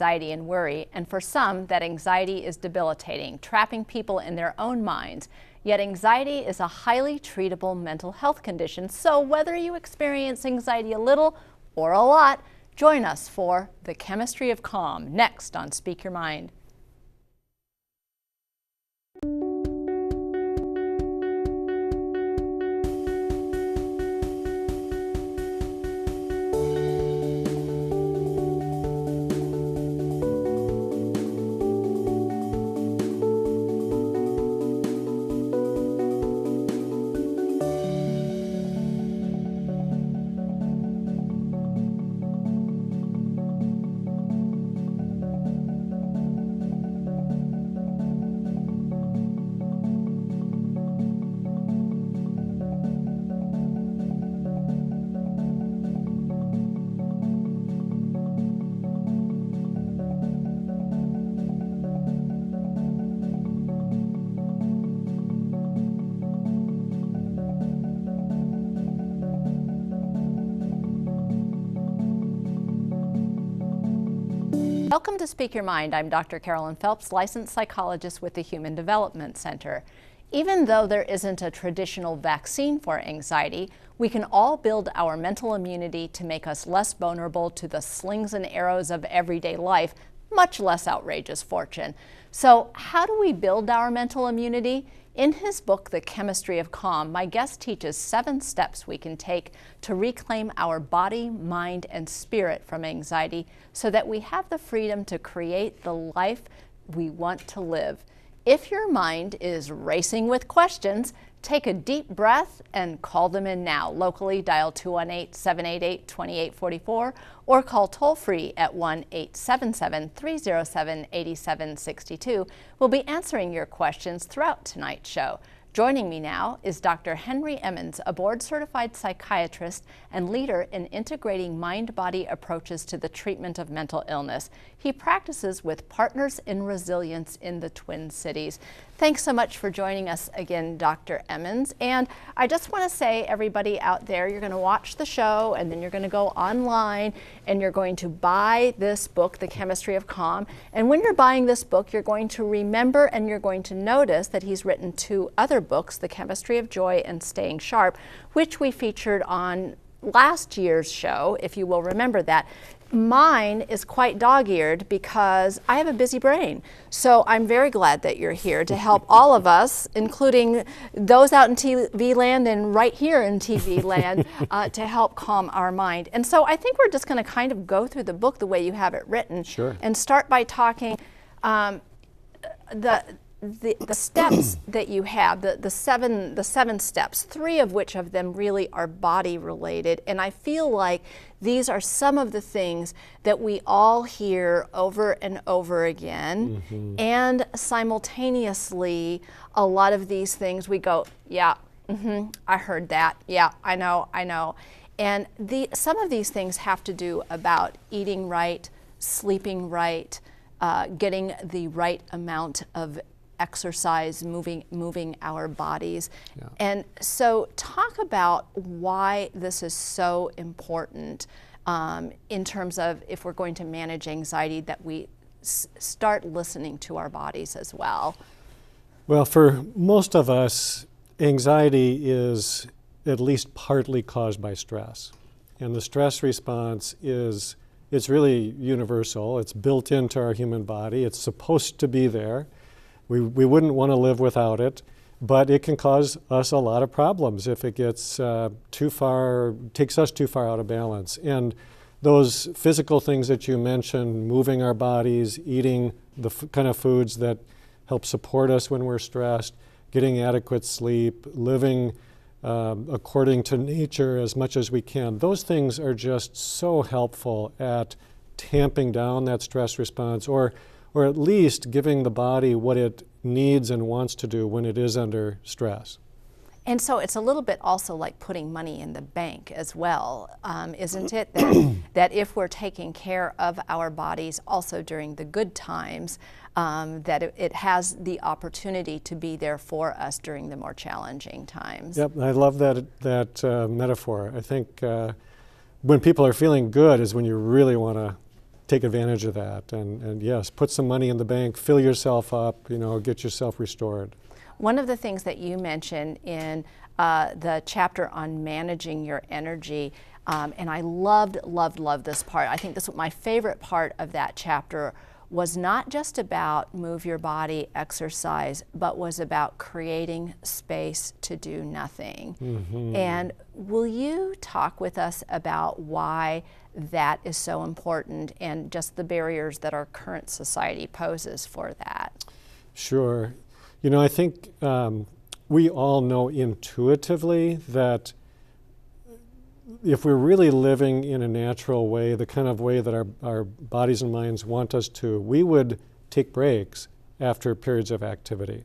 anxiety and worry, and for some, that anxiety is debilitating, trapping people in their own minds. Yet anxiety is a highly treatable mental health condition, so whether you experience anxiety a little or a lot, join us for The Chemistry of Calm, next on Speak Your Mind. Welcome to Speak Your Mind. I'm Dr. Carolyn Phelps, licensed psychologist with the Human Development Center. Even though there isn't a traditional vaccine for anxiety, we can all build our mental immunity to make us less vulnerable to the slings and arrows of everyday life, much less outrageous fortune. So how do we build our mental immunity? In his book, The Chemistry of Calm, my guest teaches 7 steps we can take to reclaim our body, mind, and spirit from anxiety so that we have the freedom to create the life we want to live. If your mind is racing with questions, take a deep breath and call them in now. Locally, dial 218-788-2844 or call toll-free at 1-877-307-8762. We'll be answering your questions throughout tonight's show. Joining me now is Dr. Henry Emmons, a board-certified psychiatrist and leader in integrating mind-body approaches to the treatment of mental illness. He practices with Partners in Resilience in the Twin Cities. Thanks so much for joining us again, Dr. Emmons. And I just want to say, everybody out there, you're going to watch the show and then you're going to go online and you're going to buy this book, The Chemistry of Calm. And when you're buying this book, you're going to remember and you're going to notice that he's written 2 other books, The Chemistry of Joy and Staying Sharp, which we featured on last year's show, if you will remember that. Mine is quite dog-eared because I have a busy brain. So I'm very glad that you're here to help all of us, including those out in TV land and right here in TV land, to help calm our mind. And so I think we're just going to kind of go through the book the way you have it written. Sure. And start by talking the steps that you have, the seven steps, 3 of which of them really are body related. And I feel like these are some of the things that we all hear over and over again. Mm-hmm. And simultaneously, a lot of these things we go, yeah, I heard that. Yeah, I know. And some of these things have to do about eating right, sleeping right, getting the right amount of exercise, moving our bodies. Yeah. And so talk about why this is so important in terms of if we're going to manage anxiety, that we start listening to our bodies as well. Well, for most of us, anxiety is at least partly caused by stress. And the stress response it's really universal. It's built into our human body. It's supposed to be there. We wouldn't want to live without it, but it can cause us a lot of problems if it gets takes us too far out of balance. And those physical things that you mentioned, moving our bodies, eating the kind of foods that help support us when we're stressed, getting adequate sleep, living according to nature as much as we can, those things are just so helpful at tamping down that stress response, or at least giving the body what it needs and wants to do when it is under stress. And so it's a little bit also like putting money in the bank as well, isn't it? That if we're taking care of our bodies also during the good times, that it has the opportunity to be there for us during the more challenging times. Yep, I love that metaphor. I think when people are feeling good is when you really want to take advantage of that. And yes, put some money in the bank, fill yourself up, get yourself restored. One of the things that you mentioned in the chapter on managing your energy, and I loved this part. I think this was my favorite part of that chapter, was not just about move your body, exercise, but was about creating space to do nothing. Mm-hmm. And will you talk with us about why that is so important and just the barriers that our current society poses for that? Sure. I think we all know intuitively that if we're really living in a natural way, the kind of way that our bodies and minds want us to, we would take breaks after periods of activity.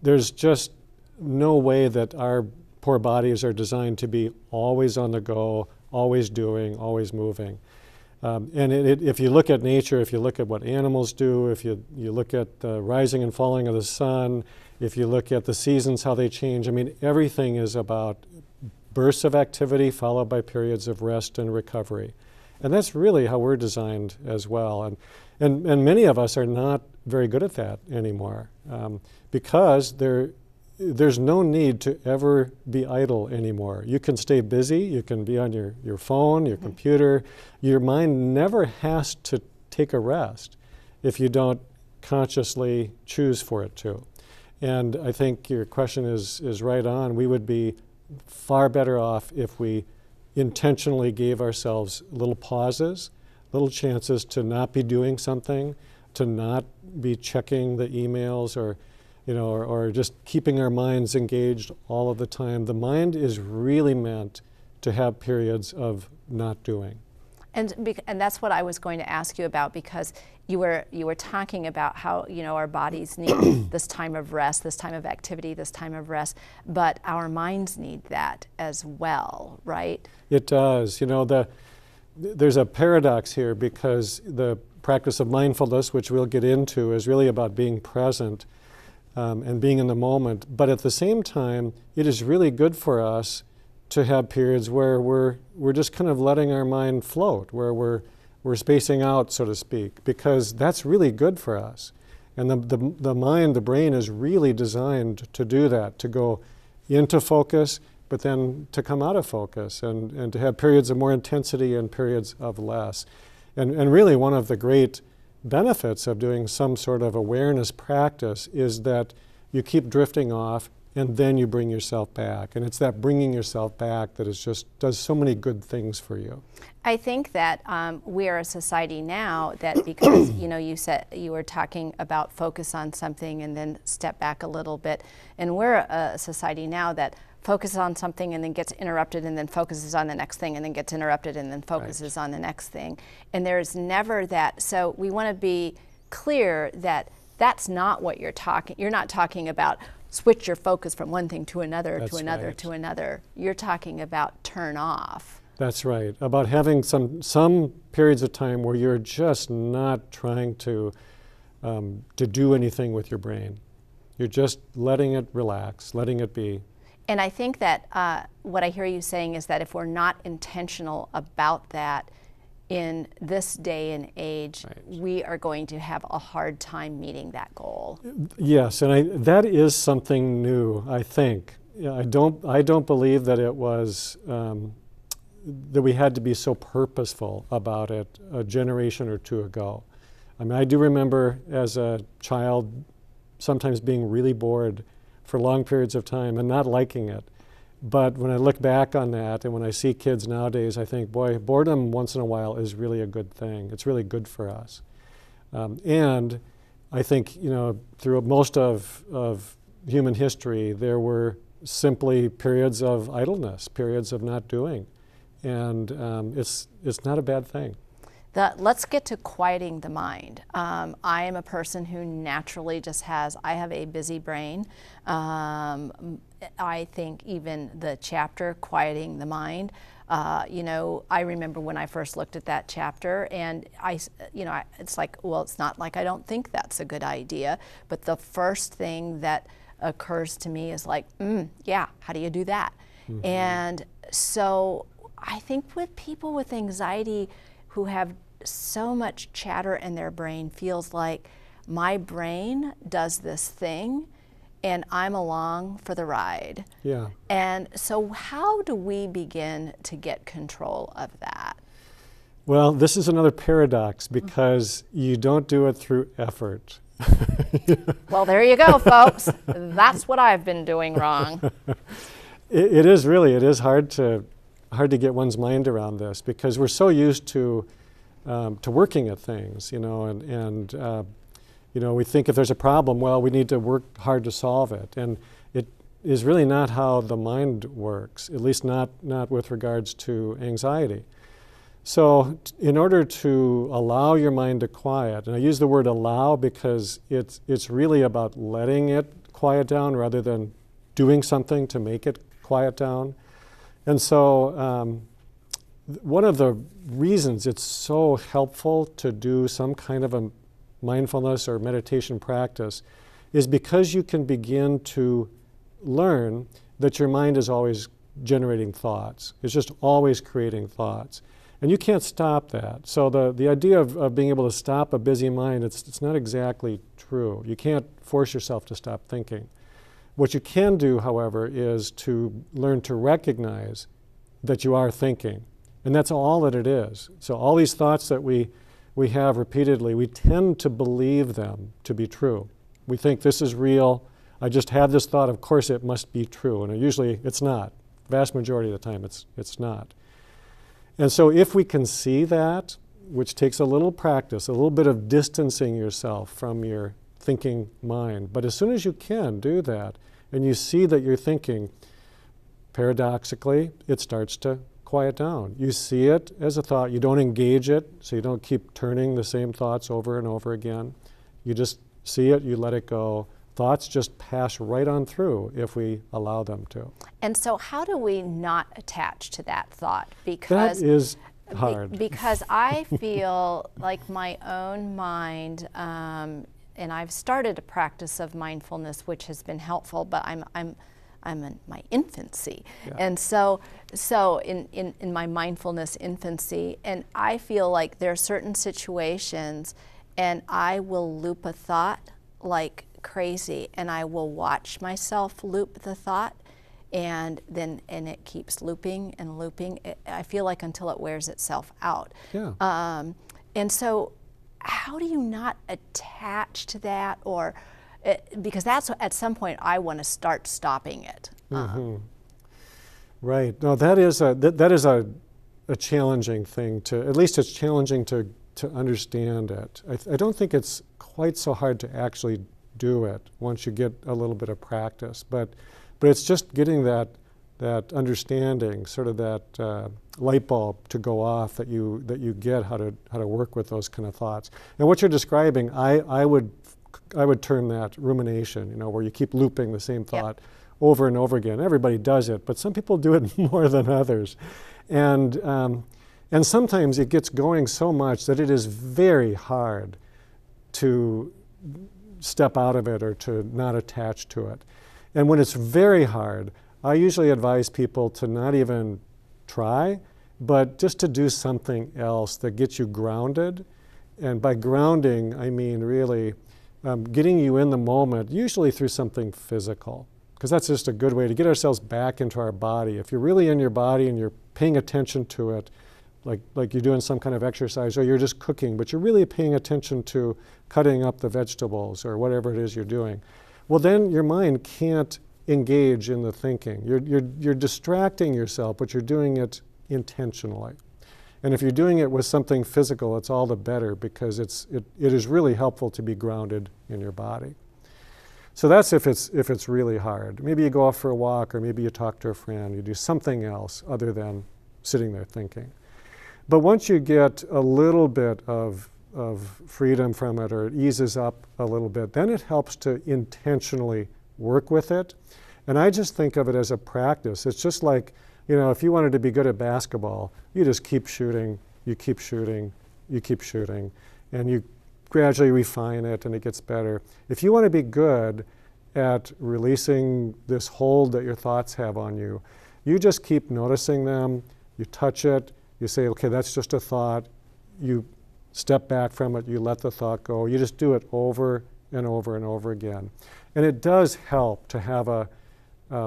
There's just no way that our poor bodies are designed to be always on the go, always doing, always moving. And if you look at nature, if you look at what animals do, if you look at the rising and falling of the sun, if you look at the seasons, how they change, everything is about bursts of activity followed by periods of rest and recovery. And that's really how we're designed as well. And many of us are not very good at that anymore because there's no need to ever be idle anymore. You can stay busy, you can be on your phone, your computer. Your mind never has to take a rest if you don't consciously choose for it to. And I think your question is right on. We would be far better off if we intentionally gave ourselves little pauses, little chances to not be doing something, to not be checking the emails or just keeping our minds engaged all of the time. The mind is really meant to have periods of not doing. And that's what I was going to ask you about, because you were talking about how our bodies need this time of rest, this time of activity, this time of rest, but our minds need that as well, right? It does. There's a paradox here, because the practice of mindfulness, which we'll get into, is really about being present and being in the moment. But at the same time, it is really good for us to have periods where we're just kind of letting our mind float, where we're spacing out, so to speak, because that's really good for us. And the mind, the brain is really designed to do that, to go into focus, but then to come out of focus and to have periods of more intensity and periods of less. And really one of the great benefits of doing some sort of awareness practice is that you keep drifting off and then you bring yourself back. And it's that bringing yourself back that does so many good things for you. I think that we are a society now that, because you said you were talking about focus on something and then step back a little bit, and we're a society now that focuses on something and then gets interrupted and then focuses on the next thing and then gets interrupted and then focuses on the next thing. And there's never that. So we want to be clear that that's not what you're not talking about switch your focus from one thing to another, That's to another, right. to another. You're talking about turn off. That's right. About having some periods of time where you're just not trying to do anything with your brain. You're just letting it relax, letting it be. And I think that what I hear you saying is that if we're not intentional about that in this day and age, Right. we are going to have a hard time meeting that goal. Yes, and that is something new, I think. I don't believe that it was that we had to be so purposeful about it a generation or two ago. I do remember as a child sometimes being really bored for long periods of time and not liking it. But when I look back on that and when I see kids nowadays, I think, boy, boredom once in a while is really a good thing. It's really good for us. And I think, through most of human history, there were simply periods of idleness, periods of not doing. And it's not a bad thing. Let's get to quieting the mind. I am a person who naturally just I have a busy brain. I think even the chapter, Quieting the Mind, I remember when I first looked at that chapter and it's like, well, it's not like I don't think that's a good idea, but the first thing that occurs to me is like, yeah, how do you do that? Mm-hmm. And so I think with people with anxiety who have so much chatter in their brain feels like my brain does this thing and I'm along for the ride. Yeah. And so how do we begin to get control of that? Well, this is another paradox because you don't do it through effort. Well, there you go, folks. That's what I've been doing wrong. It is hard to get one's mind around this because we're so used to working at things, and we think if there's a problem, well, we need to work hard to solve it, and it is really not how the mind works, at least not with regards to anxiety. So in order to allow your mind to quiet, and I use the word allow because it's really about letting it quiet down rather than doing something to make it quiet down. And so one of the reasons it's so helpful to do some kind of a mindfulness or meditation practice is because you can begin to learn that your mind is always generating thoughts. It's just always creating thoughts. And you can't stop that. So the idea of being able to stop a busy mind, it's not exactly true. You can't force yourself to stop thinking. What you can do, however, is to learn to recognize that you are thinking. And that's all that it is. So all these thoughts that we have repeatedly, we tend to believe them to be true. We think this is real. I just had this thought, of course it must be true. And usually it's not. Vast majority of the time it's not. And so if we can see that, which takes a little practice, a little bit of distancing yourself from your thinking mind, but as soon as you can do that, and you see that you're thinking, paradoxically, it starts to quiet down. You see it as a thought. You don't engage it, so you don't keep turning the same thoughts over and over again. You just see it, you let it go. Thoughts just pass right on through if we allow them to. And so how do we not attach to that thought? Because that is hard. Because I feel like my own mind, and I've started a practice of mindfulness, which has been helpful, but I'm in my infancy. Yeah. And so in my mindfulness infancy, and I feel like there are certain situations and I will loop a thought like crazy, and I will watch myself loop the thought, and it keeps looping and looping. I feel like until it wears itself out. Yeah. And so how do you not attach to that, or because that's at some point I want to start stopping it. Mm-hmm. Right. No, that is a challenging thing to, at least it's challenging to understand it. I don't think it's quite so hard to actually do it once you get a little bit of practice, but it's just getting that understanding, sort of that light bulb to go off that you get how to work with those kind of thoughts. And what you're describing, I would term that rumination, where you keep looping the same thought over and over again. Everybody does it, but some people do it more than others. And sometimes it gets going so much that it is very hard to step out of it or to not attach to it. And when it's very hard, I usually advise people to not even try, but just to do something else that gets you grounded. And by grounding, I mean really getting you in the moment, usually through something physical, because that's just a good way to get ourselves back into our body. If you're really in your body and you're paying attention to it, like you're doing some kind of exercise, or you're just cooking, but you're really paying attention to cutting up the vegetables or whatever it is you're doing, well then your mind can't engage in the thinking. You're distracting yourself, but you're doing it intentionally. And if you're doing it with something physical, it's all the better, because it is really helpful to be grounded in your body. So that's if it's really hard. Maybe you go off for a walk, or maybe you talk to a friend, you do something else other than sitting there thinking. But once you get a little bit of freedom from it, or it eases up a little bit, then it helps to intentionally work with it. And I just think of it as a practice. It's just like, if you wanted to be good at basketball, you just keep shooting, you keep shooting, you keep shooting, and you gradually refine it and it gets better. If you want to be good at releasing this hold that your thoughts have on you, you just keep noticing them, you touch it, you say, okay, that's just a thought. You step back from it, you let the thought go, you just do it over and over and over again. And it does help to have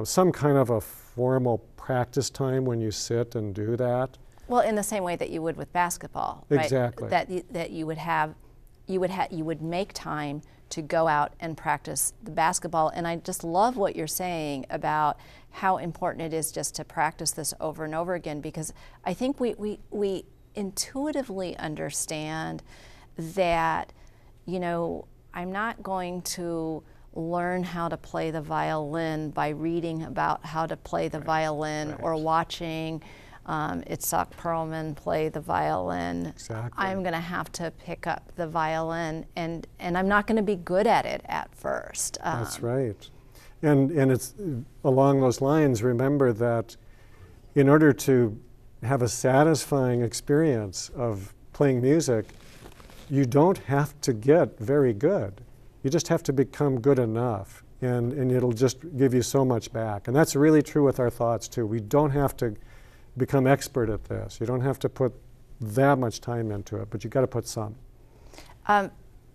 some kind of a formal practice time when you sit and do that. Well, in the same way that you would with basketball, right? Exactly. That you would make time to go out and practice the basketball. And I just love what you're saying about how important it is just to practice this over and over again, because I think we intuitively understand that, you know, I'm not going to learn how to play the violin by reading about how to play the violin or watching Itzhak Perlman play the violin. Exactly. I'm going to have to pick up the violin, and I'm not going to be good at it at first. That's right. And it's along those lines, remember that in order to have a satisfying experience of playing music, you don't have to get very good. You just have to become good enough, and it'll just give you so much back. And that's really true with our thoughts too. We don't have to become expert at this. You don't have to put that much time into it, but you got to put some.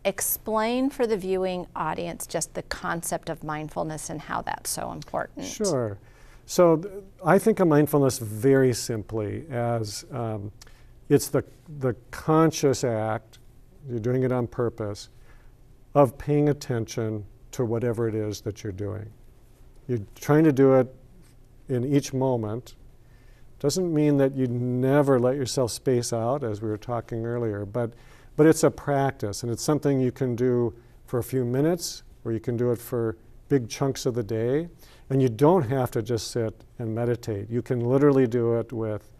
Explain for the viewing audience just the concept of mindfulness and how that's so important. Sure. So I think of mindfulness very simply as it's the conscious act, you're doing it on purpose, of paying attention to whatever it is that you're doing. You're trying to do it in each moment. Doesn't mean that you never let yourself space out, as we were talking earlier, but it's a practice, and it's something you can do for a few minutes, or you can do it for big chunks of the day, and you don't have to just sit and meditate. You can literally do it with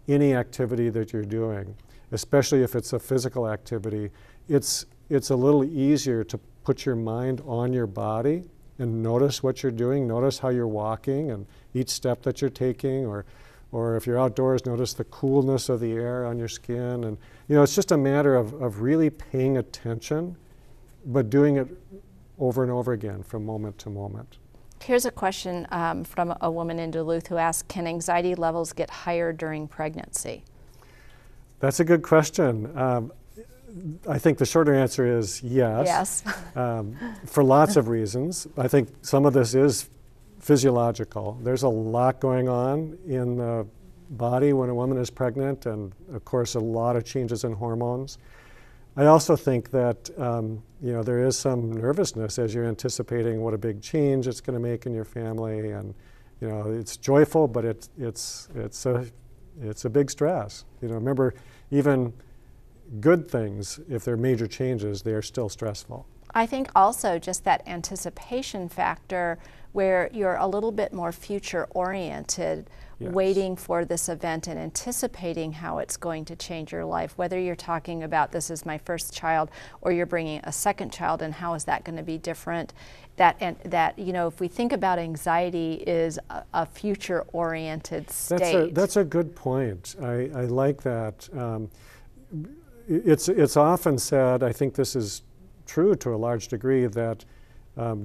any activity that you're doing, especially if it's a physical activity. It's a little easier to put your mind on your body and notice what you're doing, notice how you're walking and each step that you're taking, or if you're outdoors, notice the coolness of the air on your skin. And you know, it's just a matter of really paying attention, but doing it over and over again from moment to moment. Here's a question from a woman in Duluth who asked, can anxiety levels get higher during pregnancy? That's a good question. I think the shorter answer is yes. Yes. For lots of reasons. I think some of this is physiological. There's a lot going on in the body when a woman is pregnant, and of course a lot of changes in hormones. I also think that you know, there is some nervousness as you're anticipating what a big change it's going to make in your family, and you know, it's joyful, but it's a big stress. You know, remember, even good things, if they're major changes, they are still stressful. I think also just that anticipation factor where you're a little bit more future oriented, yes, waiting for this event and anticipating how it's going to change your life, whether you're talking about this is my first child or you're bringing a second child and how is that going to be different. That you know, if we think about anxiety is a future oriented state. That's a good point. I like that. It's often said, I think this is true to a large degree, that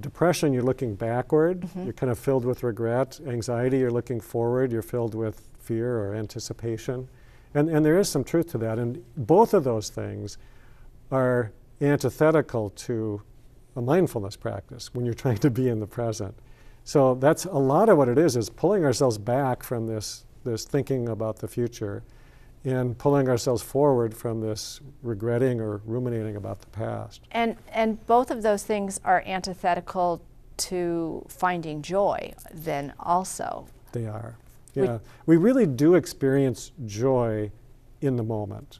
depression, you're looking backward, mm-hmm, you're kind of filled with regret. Anxiety, you're looking forward, you're filled with fear or anticipation. And there is some truth to that. And both of those things are antithetical to a mindfulness practice when you're trying to be in the present. So that's a lot of what it is pulling ourselves back from this thinking about the future and pulling ourselves forward from this regretting or ruminating about the past. And both of those things are antithetical to finding joy then also. They are. Yeah. We really do experience joy in the moment.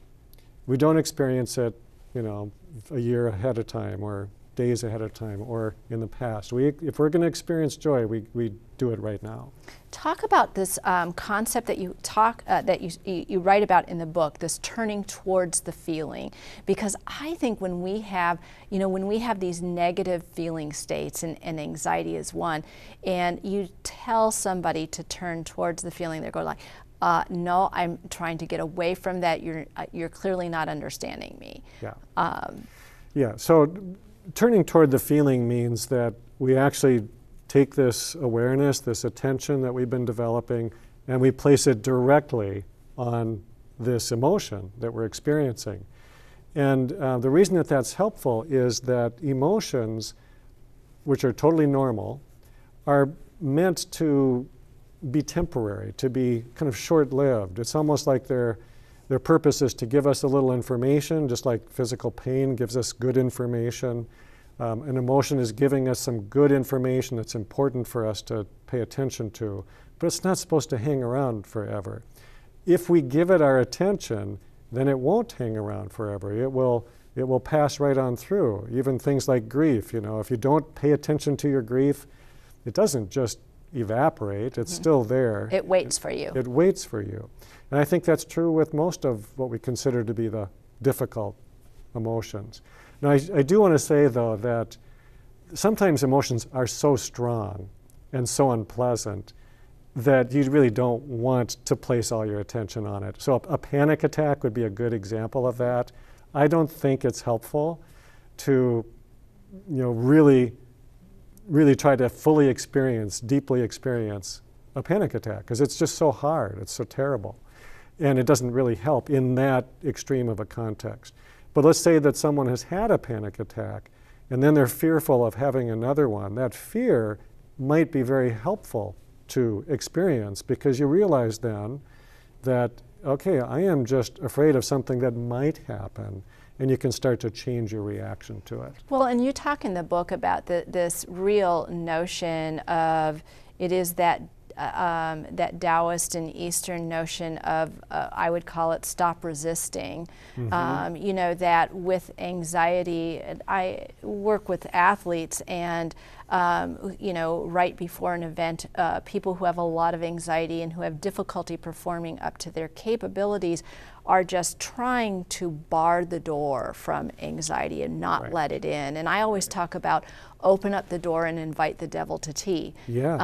We don't experience it, you know, a year ahead of time or days ahead of time or in the past. If we're going to experience joy, we do it right now. Talk about this concept that you write about in the book, this turning towards the feeling, because I think when we have these negative feeling states, and anxiety is one, and you tell somebody to turn towards the feeling, they're going like, no, I'm trying to get away from that. You're clearly not understanding me. Yeah. Yeah. So turning toward the feeling means that we actually take this awareness, this attention that we've been developing, and we place it directly on this emotion that we're experiencing. And the reason that that's helpful is that emotions, which are totally normal, are meant to be temporary, to be kind of short-lived. It's almost like their purpose is to give us a little information, just like physical pain gives us good information. An emotion is giving us some good information that's important for us to pay attention to, but it's not supposed to hang around forever. If we give it our attention, then it won't hang around forever. It will pass right on through. Even things like grief, you know, if you don't pay attention to your grief, it doesn't just evaporate, it's still there. It waits for you. It waits for you. And I think that's true with most of what we consider to be the difficult emotions. Now, I do want to say, though, that sometimes emotions are so strong and so unpleasant that you really don't want to place all your attention on it. So a panic attack would be a good example of that. I don't think it's helpful to, you know, really try to fully experience, deeply experience a panic attack, because it's just so hard, it's so terrible. And it doesn't really help in that extreme of a context. But let's say that someone has had a panic attack and then they're fearful of having another one. That fear might be very helpful to experience, because you realize then that, okay, I am just afraid of something that might happen, and you can start to change your reaction to it. Well, and you talk in the book about this real notion of, it is that Taoist and Eastern notion of, I would call it stop resisting. You know, that with anxiety, I work with athletes, and you know, right before an event, people who have a lot of anxiety and who have difficulty performing up to their capabilities are just trying to bar the door from anxiety and not let it in. And I always talk about open up the door and invite the devil to tea. Yes.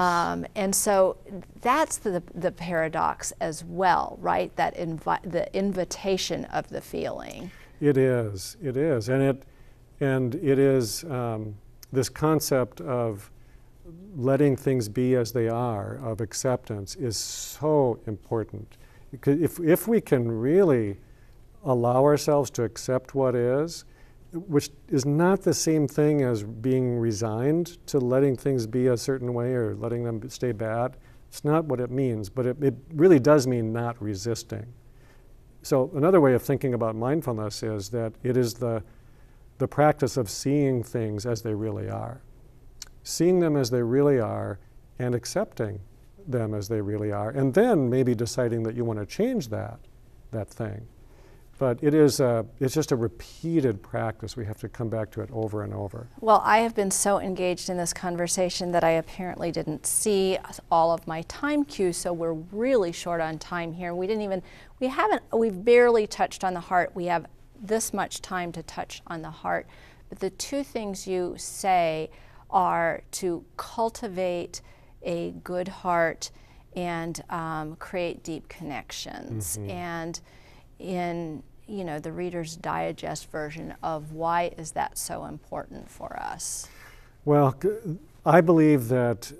And so that's the paradox as well, right? That the invitation of the feeling. It is, and it is this concept of letting things be as they are, of acceptance, is so important. Because if we can really allow ourselves to accept what is, which is not the same thing as being resigned to letting things be a certain way or letting them stay bad. It's not what it means, but it really does mean not resisting. So another way of thinking about mindfulness is that it is the practice of seeing things as they really are. Seeing them as they really are and accepting them as they really are, and then maybe deciding that you want to change that thing. But it's just a repeated practice. We have to come back to it over and over. Well, I have been so engaged in this conversation that I apparently didn't see all of my time cues, so we're really short on time here. We've barely touched on the heart. We have this much time to touch on the heart. But the two things you say are to cultivate a good heart and create deep connections. And in the Reader's Digest version of why is that so important for us? Well, I believe that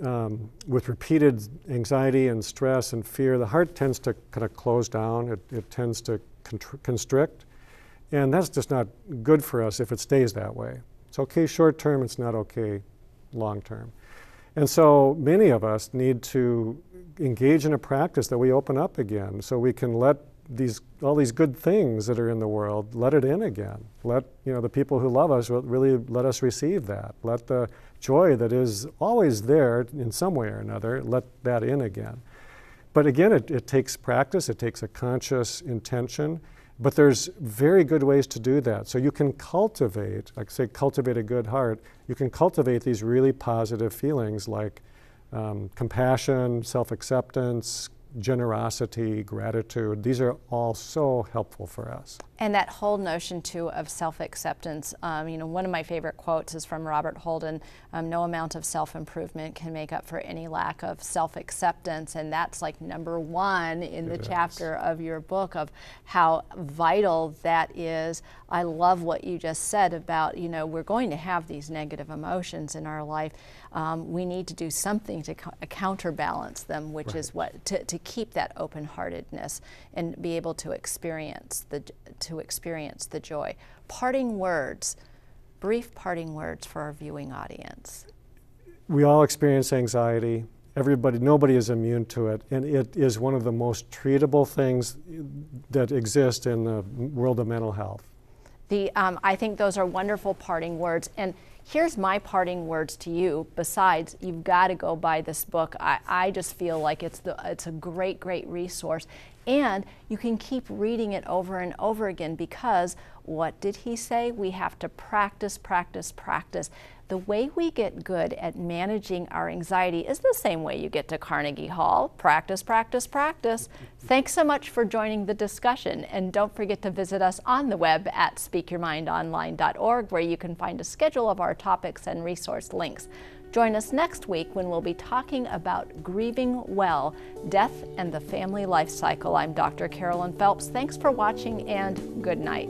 with repeated anxiety and stress and fear, the heart tends to kind of close down. It tends to constrict. And that's just not good for us if it stays that way. It's okay short term, it's not okay long term. And so many of us need to engage in a practice that we open up again, so we can let all these good things that are in the world, let it in again. Let the people who love us really let us receive that. Let the joy that is always there in some way or another, let that in again. But again, it takes practice, it takes a conscious intention, but there's very good ways to do that. So you can cultivate, like say, cultivate a good heart. You can cultivate these really positive feelings like compassion, self-acceptance, generosity, gratitude. These are all so helpful for us. And that whole notion too of self-acceptance, one of my favorite quotes is from Robert Holden, no amount of self-improvement can make up for any lack of self-acceptance, and that's like number one in the chapter of your book of how vital that is. I love what you just said about, we're going to have these negative emotions in our life. We need to do something to counterbalance them, which is to keep that open-heartedness and be able to experience to experience the joy. Parting words, brief parting words for our viewing audience. We all experience anxiety. Nobody is immune to it, and it is one of the most treatable things that exist in the world of mental health. I think those are wonderful parting words. And here's my parting words to you. Besides, you've got to go buy this book. I just feel like it's a great, great resource. And you can keep reading it over and over again, because what did he say? We have to practice, practice, practice. The way we get good at managing our anxiety is the same way you get to Carnegie Hall. Practice, practice, practice. Thanks so much for joining the discussion. And don't forget to visit us on the web at speakyourmindonline.org, where you can find a schedule of our topics and resource links. Join us next week when we'll be talking about grieving well, death and the family life cycle. I'm Dr. Carolyn Phelps. Thanks for watching, and good night.